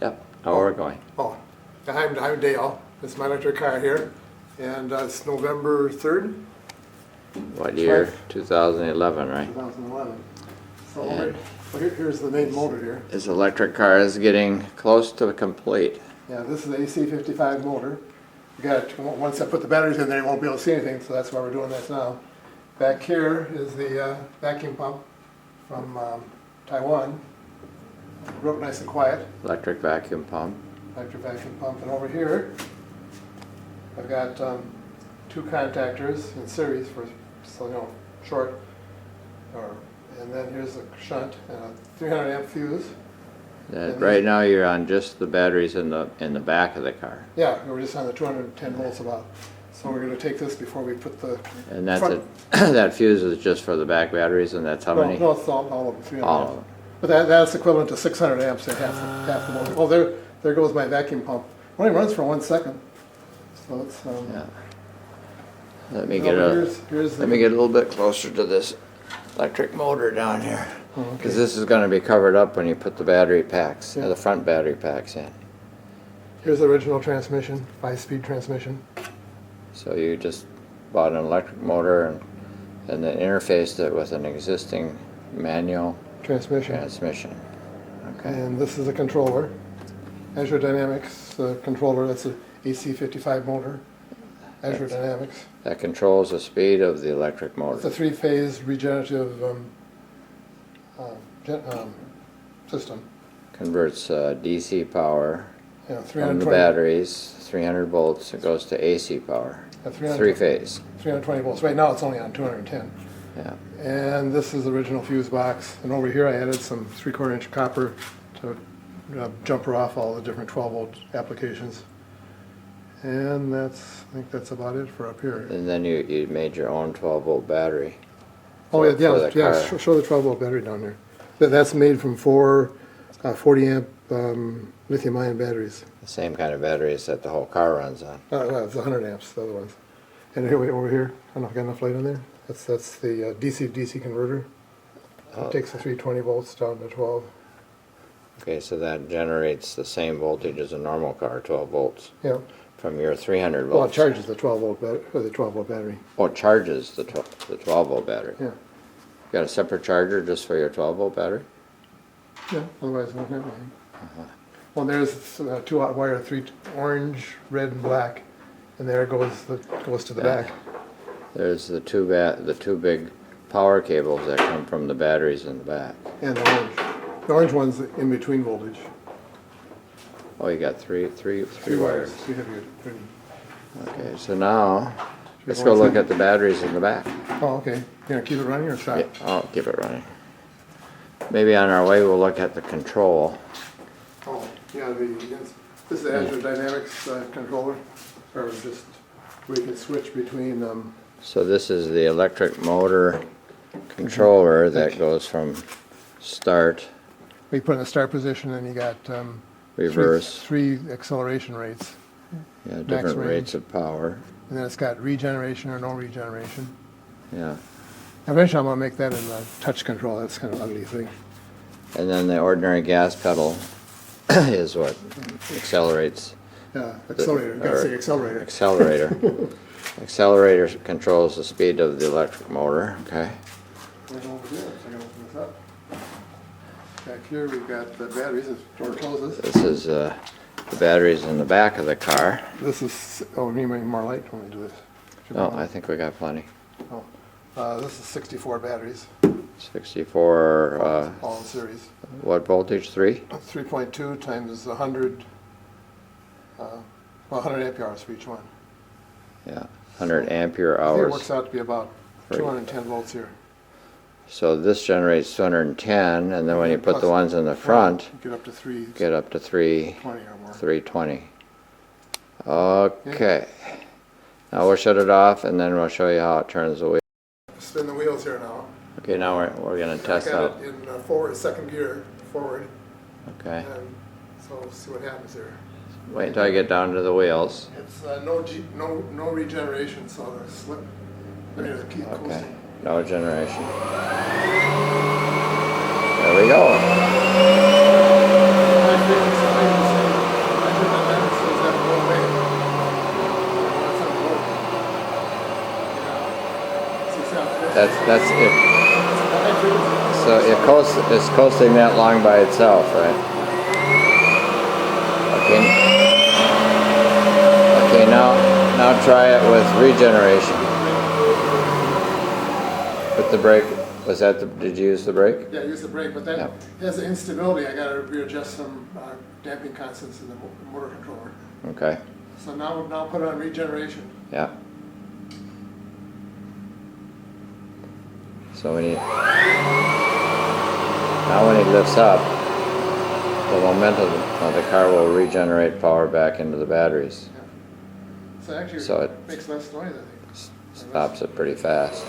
Yep, now we're going. Oh, I'm Dale. It's my electric car here, and it's November 3rd, What year? 2011, right? 2011. So And- here's the main motor here. This electric car is getting close to complete. Yeah, this is the AC55 motor. You got it, once I put the batteries in there, you won't be able to see anything, so that's why we're doing this now. Back here is the vacuum pump from Taiwan. Real nice and quiet, Electric vacuum pump. electric vacuum pump. And over here, I've got two contactors in series for, so, you know, short. And then here's a shunt and a 300 amp fuse. Right now you're on just the batteries in the back of the car. Yeah, we were just on the 210 volts about. So we're going to take this before we put the And that's front. it. That fuse is just for the back batteries, and that's how many? No, it's all of them. 300 All amps. of them. But that's equivalent to 600 amps at half the motor. Oh, there goes my vacuum pump. It only runs for 1 second. So it's Yeah. Let me no, get here's let me get a little bit closer to this electric motor down here, Oh, okay. because this is going to be covered up when you put the battery packs, Yeah. the front battery packs in. Here's the original transmission, 5-speed transmission. So you just bought an electric motor and then interfaced it with an existing manual transmission. Okay. And this is a controller. Azure Dynamics controller. That's an AC55 motor. Azure Dynamics. That controls the speed of the electric It's motor. a 3-phase regenerative system. Converts DC power Yeah, from the 320, batteries, 300 volts, it goes to AC power. 320 Three-phase. 320 volts. Right now it's only on 210. Yeah. And this is the original fuse box. And over here I added some 3/4 inch copper to jumper off all the different 12 volt applications. And I think that's about it for up here. And then you made your own 12-volt battery. Oh, yeah, for the yeah, car. show the 12 volt battery down there. That's made from four 40 amp lithium ion batteries. The same kind of batteries that the whole car runs on. Well, it's 100 amps, the other ones. And here, over here, I don't know if I got enough light on there. That's the DC-DC converter. Oh. It takes the 320 volts down to 12. Okay, so that generates the same voltage as a normal car, 12 volts, Yeah. from your 300 Well, it volts. charges the 12 volt battery. Oh, it charges the 12-volt battery. Yeah. You got a separate charger just for your 12-volt battery? Yeah. Otherwise, I don't have anything. Well, there's two hot wire, three orange, red, and black, and there goes to the back. There's the two big power cables that come from the batteries in the back. And the orange. The orange one's in between voltage. Oh, you got three wires. Three heavier. Okay, so now let's go look at the batteries in the back. Oh, okay. You gonna keep it running or stop? Yeah, I'll keep it running. Maybe on our way we'll look at the control. Oh, yeah. This is the Azure Dynamics controller, or just we can switch between. So this is the electric motor controller that goes from start, We put in the start position, and you got reverse, three acceleration rates, yeah, different range. rates of power. and then it's got regeneration or no regeneration. Yeah. Eventually, I'm gonna make that in the touch control. That's kind of ugly thing. And then the ordinary gas pedal is what accelerates. Yeah, accelerator. Gotta say accelerator. Accelerator. Accelerator controls the speed of the electric motor, okay? Right over here, so I can open this up. Back here, we've got the batteries. This door closes. This is the batteries in the back of the car. This is. Oh, we need more light when we do this. Oh, I think we got plenty. This is 64 batteries, 64, all in series. what voltage, 3? 3.2 times 100. 100 ampere hours for each one. Yeah, 100 ampere I think it hours. works out to be about 210 volts here. So this generates 210, and then when you put the Plus- ones in the front, Get up to 320 get up to or more. 320. Okay. Now we'll shut it off, and then we'll show you how it turns the wheel. Spin the wheels here now. Okay, now we're going to test I got out. it in forward, second gear, forward, Okay. and so we'll see what happens here. Wait until I get down to the wheels. It's no regeneration, so the slip. I mean, keep Okay. coasting. No generation. There we go. I think it's That's it. So it's coasting that long by itself, right? Okay. Okay, now try it with regeneration. Put the brake. Was that the? Did you use the brake? Yeah, I use the brake, but that has the instability. I got to readjust some damping constants in the motor controller. Okay. So now put on regeneration. Yeah. So when when he lifts up, the momentum of the car will regenerate power back into the batteries. Yeah. So actually, So it makes less noise, I think. Stops it pretty fast.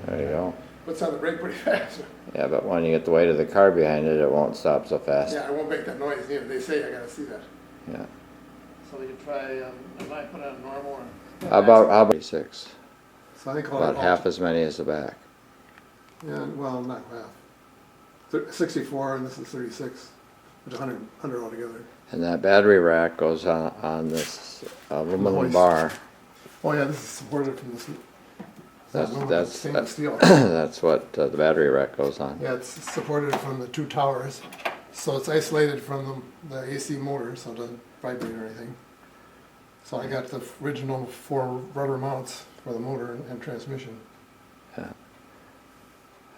There you go. Puts on the brake pretty fast. Yeah, but when you get the weight of the car behind it, it won't stop so fast. Yeah, I won't make that noise either. They say I gotta see that. Yeah. So we can try, I might put on normal or... How about 6? So I think About half as many as the back. Yeah, well, not half. 64 and this is 36. It's 100 altogether. And that battery rack goes on this aluminum Hoist. bar. Oh yeah, this is supported from this. That's stainless steel. that's what the battery rack goes on. Yeah, it's supported from the 2 towers, so it's isolated from the AC motor, so it doesn't vibrate or anything. So I got the original 4 rudder mounts for the motor and transmission. Yeah.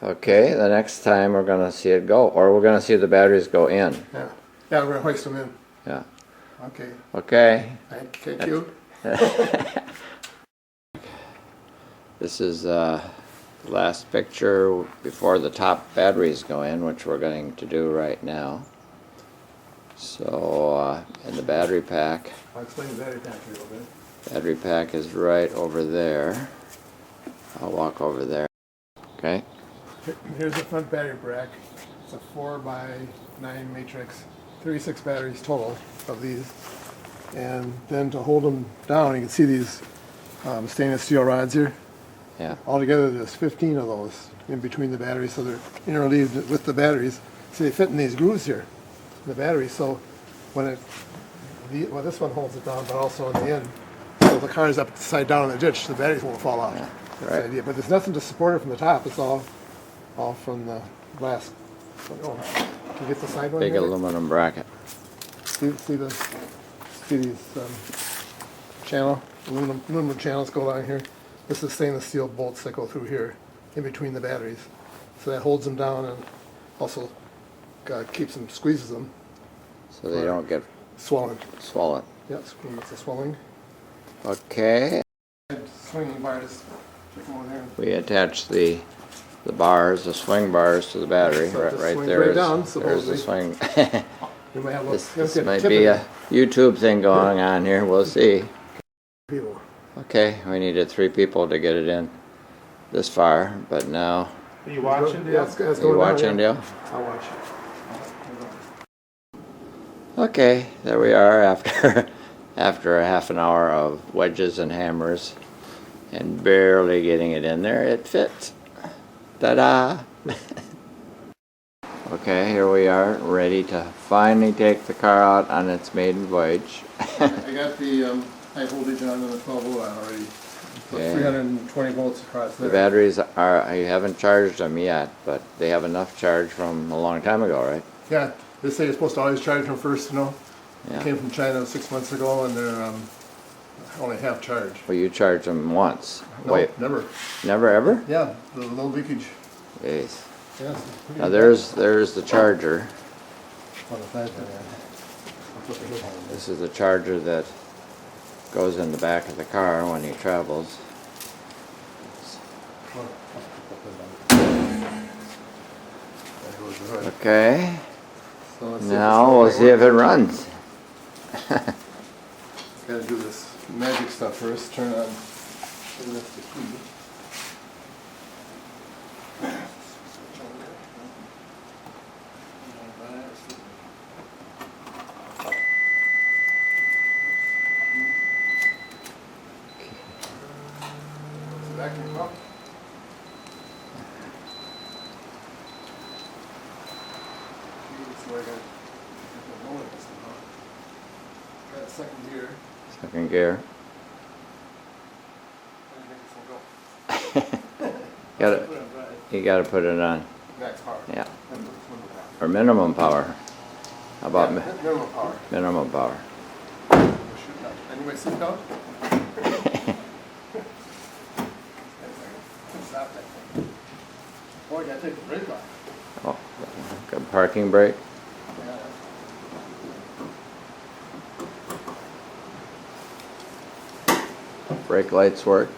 Okay, the next time we're gonna see it go, or we're gonna see the batteries go in. Yeah, yeah, we're gonna hoist them in. Yeah. Okay. Okay. Thank you. This is the last picture before the top batteries go in, which we're going to do right now. So, in the battery pack. I'll explain the battery pack a little bit. Battery pack is right over there. I'll walk over there. Okay. Here's the front battery rack. It's a 4x9 matrix, 36 batteries total of these. And then to hold them down, you can see these stainless steel rods here. Yeah. Altogether, there's 15 of those in between the batteries, so they're interleaved with the batteries. See, they fit in these grooves here, in the battery. So when this one holds it down, but also in the end, so if the car is upside down in the ditch, the batteries won't fall out. Yeah, That's right. the idea. But there's nothing to support it from the top. It's all from the glass. Oh, can you get the side one? Big here? aluminum bracket. See these aluminum channels go down here. This is stainless steel bolts that go through here, in between the batteries. So that holds them down and also keeps them, squeezes them. So they don't get Swollen. swollen. Yeah, it's a swelling. Okay. Swinging bars. Check them over there. We attach the bars, the swing bars to the battery. So it just right swings there right is down, there's the supposedly. swing. You might have This might be a YouTube thing going on here. We'll see. people. Okay, we needed 3 people to get it in this far, but now. Are you watching, Dale? Yeah, it's Are going you down, watching, yeah. Dale? I'll watch. Okay, there we are after a half an hour of wedges and hammers and barely getting it in there. It fits. Ta-da! Okay, here we are, ready to finally take the car out on its maiden voyage. I got the high voltage on the 12 volt already. So Okay. 320 volts across The there. batteries are, I haven't charged them yet, but they have enough charge from a long time ago, right? Yeah, they say you're supposed to always charge them first, you know. Yeah. Came from China 6 months ago and they're only half charged. Well, you charged them once. No, Wait, never. never ever? Yeah, the low leakage. Jeez. Yes. Now there's the charger. On the side there, yeah. I'll put the hood on it. This is the charger that goes in the back of the car when he travels. Well, I'll put the hood on it. There goes the hood. Okay. So let's see if Now this we'll one see if it works. runs. Gotta do this magic stuff first. Turn on. Turn this to key. Vacuum pump. So I got second gear. Second gear. Gotta, Put it on drive. you gotta put it on, Max power. yeah, That's what it's limited at. or minimum power. How about Yeah, minimum power. minimum power? Shoot that. Anyway, seatbelt? Stop that thing. Boy, you gotta take the brake off. Oh, good parking brake. Yeah. Brake lights work.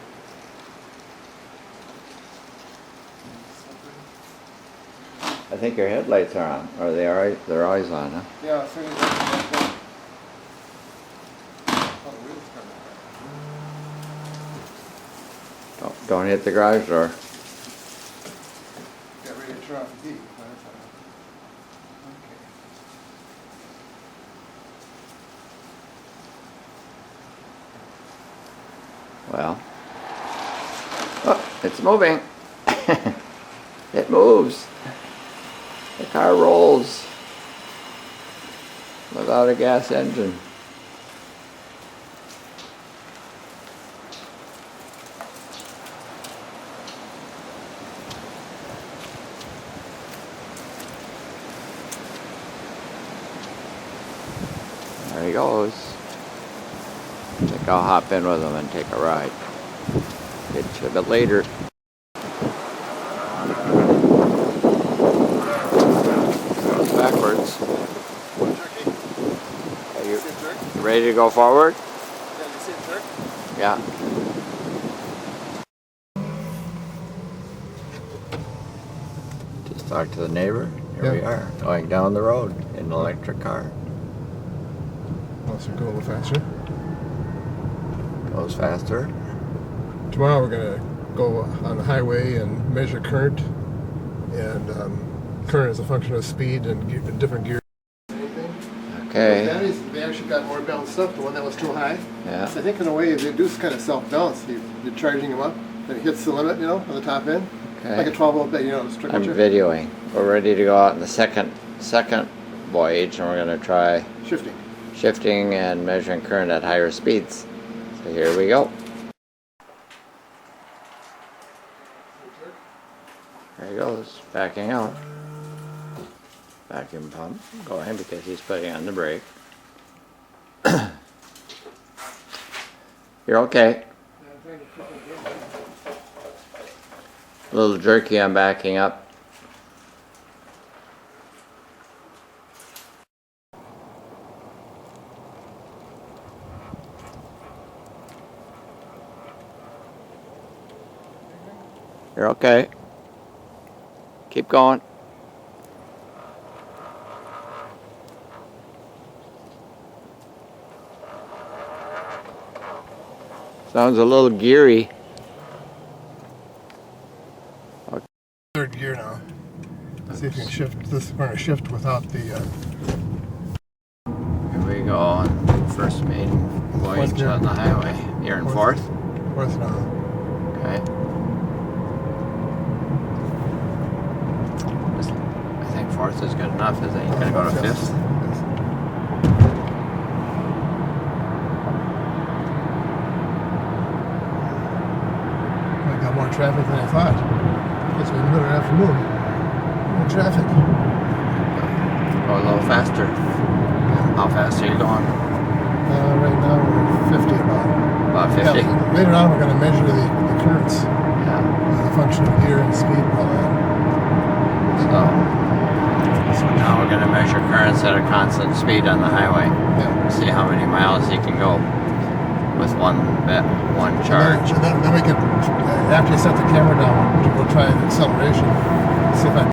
I think your headlights are on, or they're always on, huh? Yeah, as soon as that's oh, the wheels come Don't hit the garage door. Get ready to turn off the heat. Well, oh, it's moving. It moves. The car rolls without a gas engine. There he goes. I think I'll hop in with him and take a ride. Get you a bit later. Goes backwards. Turkey. Are See you it jerk? ready to go forward? Yeah, you see it jerk? Yeah. Just talk to the neighbor. Here we Yeah. are, going down the road in an electric car. Unless you go a little faster. Goes faster. Tomorrow we're going to go on the highway and measure current. And current is a function of speed and different gears. Okay. Batteries, they actually got more balanced up. The one that was too high. Yeah. So I think in a way they do kind of self-balance. You're charging them up, then it hits the limit, you know, on the top end. Okay. Like a 12-volt bat, you know, the strict I'm videoing. We're ready to go out in the second voyage, and we're going to try shifting. shifting and measuring current at higher speeds. So here we go. There he goes, backing out. Vacuum pump going because he's putting on the brake. You're okay. A little jerky, I'm backing up. You're okay. Keep going. Sounds a little geary. Third gear now. See if you can shift. This is going to shift without the. Here we go on first main voyage gear. on the highway. You're in fourth? Fourth now. Okay. I think fourth is good enough, isn't it? You gotta go to fifth. I got more traffic than I thought. It's been the middle of the afternoon. More traffic. Go a little faster. How fast are you going? Right now we're 50 about. About 50? Yeah, later on we're going to measure the currents. Yeah. The function of gear and speed and all that. So now we're going to measure currents at a constant speed on the highway. Yeah. See how many miles you can go with one charge. And then we can, after you set the camera down, we'll try the acceleration. See if I